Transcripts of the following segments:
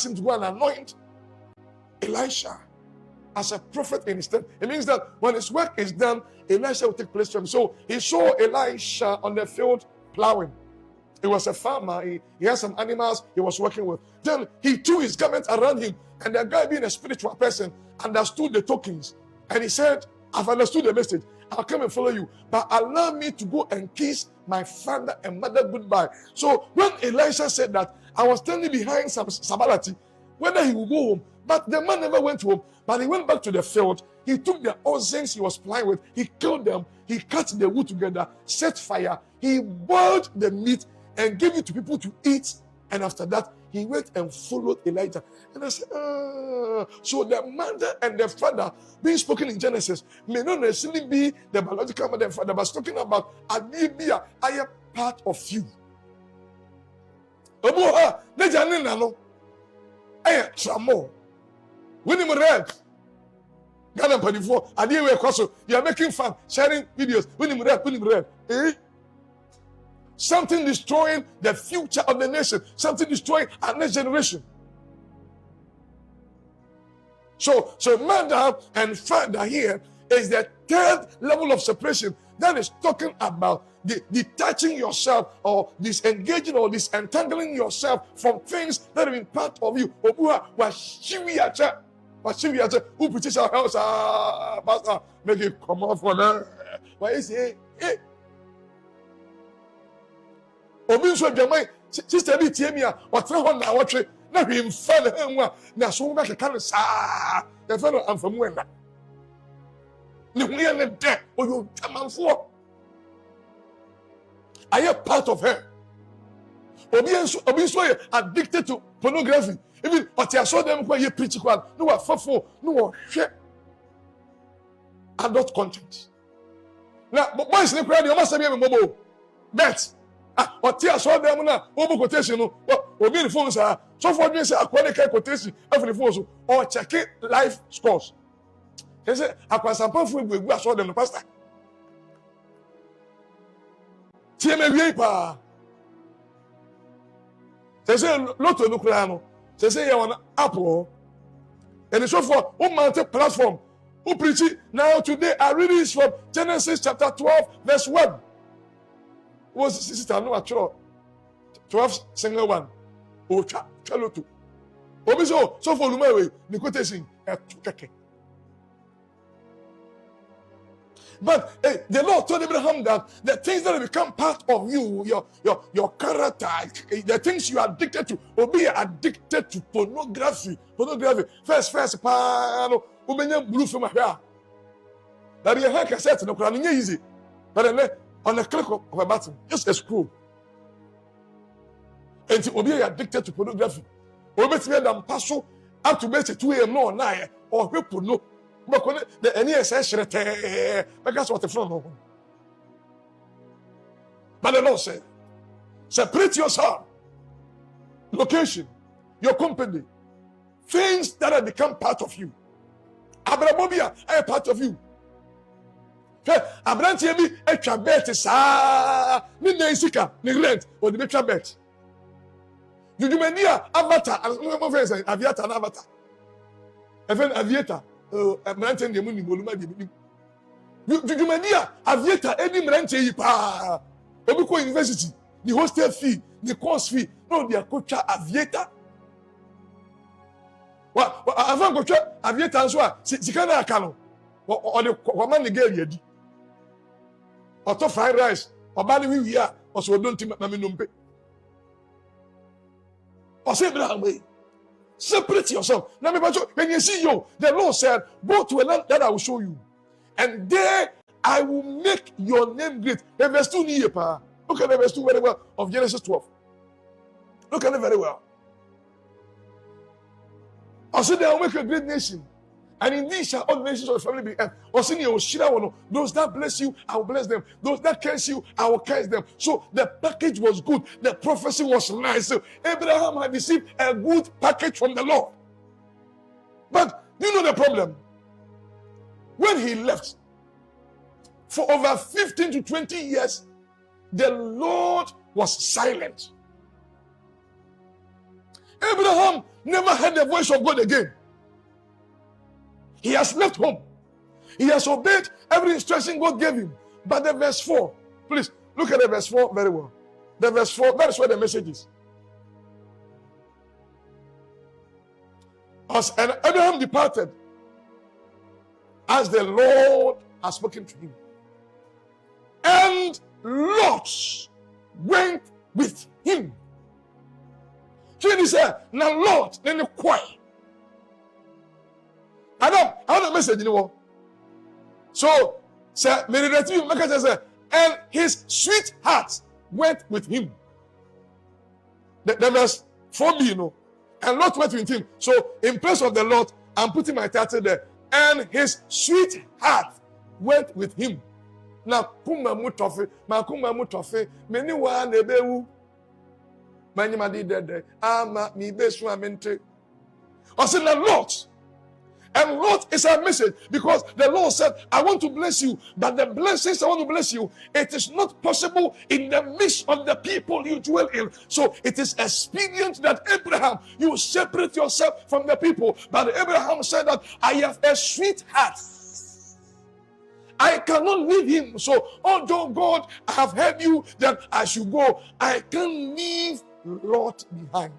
him to go and anoint Elisha as a prophet in his stead. It means that when his work is done, Elisha will take place from him. So he saw Elisha on the field plowing. He was a farmer. He had some animals he was working with. Then he threw his garment around him, and the guy, being a spiritual person, understood the tokens. And he said, I've understood the message. I'll come and follow you. But allow me to go and kiss my father and mother goodbye. So when Elisha said that, I was standing behind Sambalati, whether he would go home. But the man never went home. But he went back to the field. He took the oxen he was plying with. He killed them. He cut the wood together, set fire. He boiled the meat and gave it to people to eat. And after that, he went and followed Elijah. And I said, so the mother and the father being spoken in Genesis may not necessarily be the biological mother and father, but talking about Adibia, I am part of you. When you read Ghana before, you are making fun, sharing videos. When you read, something destroying the future of the nation, something destroying our next generation. So mother and father here is the third level of separation that is talking about detaching yourself or disengaging or disentangling yourself from things that have been part of you. Who preaches our house, pastor, make it come off for them. Why is it? Obinso Jamai, sister be Tiemia, or 300 watch, not him father, now so much a kind of the fellow I'm from when. No, dead, or you come on for. I am part of her. Obinso addicted to pornography. Even what I saw them when you preach, no, no, share adult content. Now, but why is the crowd? You must have a mobile bet. What I saw them now, over quotation, or be the phones are so for me, say, aquatic quotation, every phones, or check it live scores. They say, I was some point we saw them, the pastor. TMA, they say, Lotto Nucleano. They say you're on Apple. And it's so for who mounted platform. Who preach it now today? I read this from Genesis chapter 12, verse 1. Was sister no actual 12 single one. Oh, chalotu. Obiso, so for Lumewe, the quotation at Tukake. But the Lord told Abraham that the things that become part of you, your character, the things you are addicted to, will be addicted to pornography. First, pano, ubenya blue from here. That you have cassette no crown easy. But then on a click of a button, just a scroll. And it will be addicted to pornography. Or better than Paso up to make it 2 a.m. no 9 or people no. But the NESS, that's what the front of. But the Lord said, separate yourself, location, your company, things that have become part of you. Abraham are part of you. Abraham be a trabet, ni Naisika, ni rent, or the trabet. You do many avatar, as one of us, aviator and avatar. Even aviator. Mranten de muni boluma de bibi. You mania aviator any mranten yi pa. Obiko university, the hostel fee, the course fee, no their coach aviator. Wa avant coach aviator so sika na aka no. O de woman the girl yedi. Oto fried rice, oba ni wi ya, o so don tim na me nompe. O se bra we. Separate yourself. Now, when you see you, the Lord said, go to a land that I will show you. And there I will make your name great. The verse 2 near. Look at the verse 2 very well of Genesis 12. Look at it very well. I said, I will make a great nation. And indeed shall all the nations of the family be earth. Those that bless you, I will bless them. Those that curse you, I will curse them. So the package was good. The prophecy was nice. So Abraham had received a good package from the Lord. But you know the problem? When he left, for over 15 to 20 years, the Lord was silent. Abraham never heard the voice of God again. He has left home. He has obeyed every instruction God gave him. But the verse 4, please look at the verse 4 very well. The verse 4, that is where the message is. And Abraham departed as the Lord has spoken to him. And Lot went with him. So he said, now Lot, then the choir. Adam, how the message, you know? So, and his sweetheart went with him. The verse 4b, you know. And Lot went with him. So, in place of the Lot, I'm putting my title there. And his sweetheart went with him. Now, kuma mutofe, many one nebewu. Many madi dead. Ama mi besu amente. I said, now Lot. And Lot is a message because the Lord said, I want to bless you, but the blessings I want to bless you, it is not possible in the midst of the people you dwell in. So it is expedient that Abraham, you separate yourself from the people. But Abraham said that I have a sweetheart. I cannot leave him. So although God, I have heard you that I should go, I can't leave Lot behind.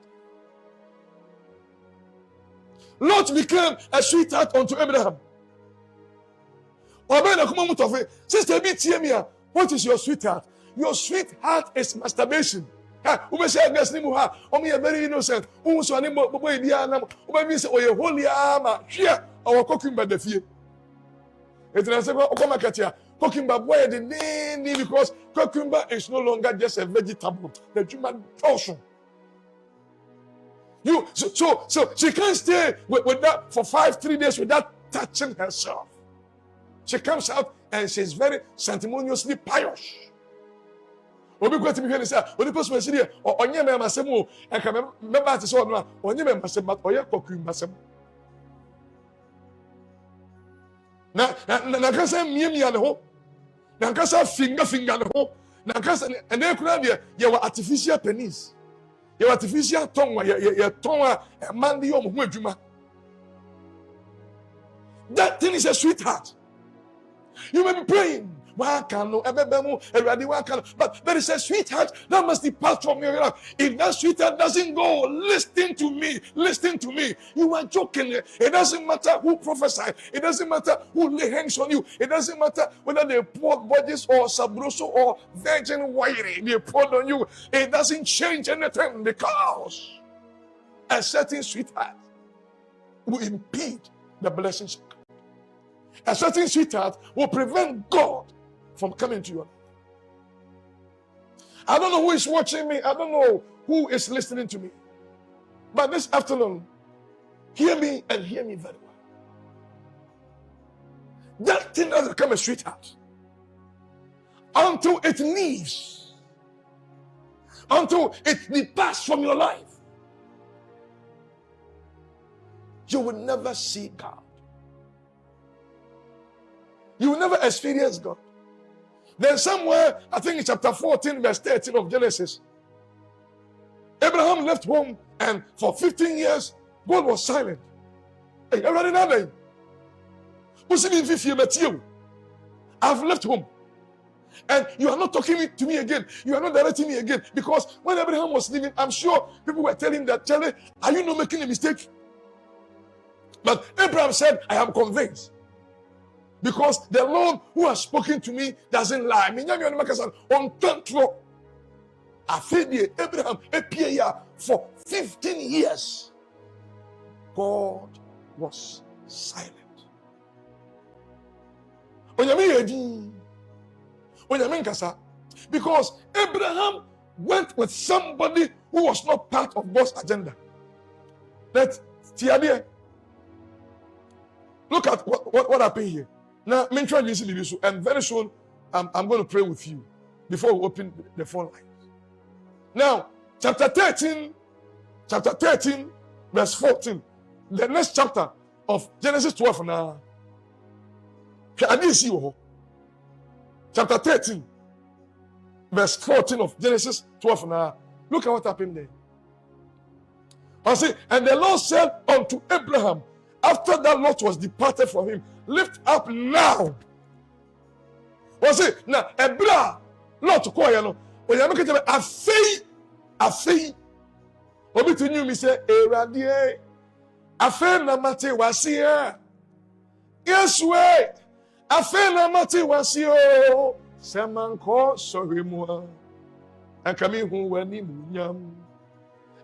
Lot became a sweetheart unto Abraham. Sister, what is your sweetheart? Your sweetheart is masturbation. Very innocent. Because cucumber is no longer just a vegetable. The human portion. So she can't stay with that for 3 days without touching herself. She comes out and she's very sentimentaliously pious. Obi go to me and say, "Only person we see here, onye me masem o, e ka me ba te so no, onye me masem, but oye kokum masem." Na ka say miemia ne ho. Na ka say finger ne ho. Na ka say and then kura de ye artificial penis. Your artificial tongue, your tongue, man, that thing is a sweetheart. You may be praying, but there is a sweetheart that must depart from your life. If that sweetheart doesn't go, listen to me. You are joking. It doesn't matter who prophesies. It doesn't matter who lay hands on you. It doesn't matter whether they poured bodies or sabroso or virgin wiring they poured on you. It doesn't change anything because a certain sweetheart will impede the blessings of God. A certain sweetheart will prevent God from coming to your life. I don't know who is watching me. I don't know who is listening to me. But this afternoon, hear me and hear me very well. That thing doesn't become a sweetheart until it leaves, until it departs from your life. You will never see God. You will never experience God. Then somewhere, I think in chapter 14, verse 13 of Genesis, Abraham left home and for 15 years, God was silent. Hey, everybody know that? I've left home. And you are not talking to me again. You are not directing me again. Because when Abraham was leaving, I'm sure people were telling him that, Charlie, are you not making a mistake? But Abraham said, I am convinced. Because the Lord who has spoken to me doesn't lie. On control. Abraham for 15 years. God was silent. Because Abraham went with somebody who was not part of God's agenda. Look at what happened here. Now, and very soon I'm going to pray with you before we open the phone lines. Now, chapter 13, verse 14, the next chapter of Genesis 12 now. Chapter 13, verse 14 of Genesis 12 now. Look at what happened there. I say, and the Lord said unto Abraham, after that Lot was departed from him, lift up now. I say, now, Abraham, Lot, Koyano, when you make it a fee, Obi to you, me say, Eradie, a fair namate was here. Yes, way, a fair namate was here. Samanko, sorry, moi, and coming home when you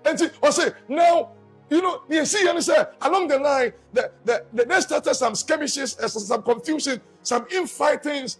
and I say, now, you know, you see, and say, along the line, there started some skirmishes, some confusion, some infightings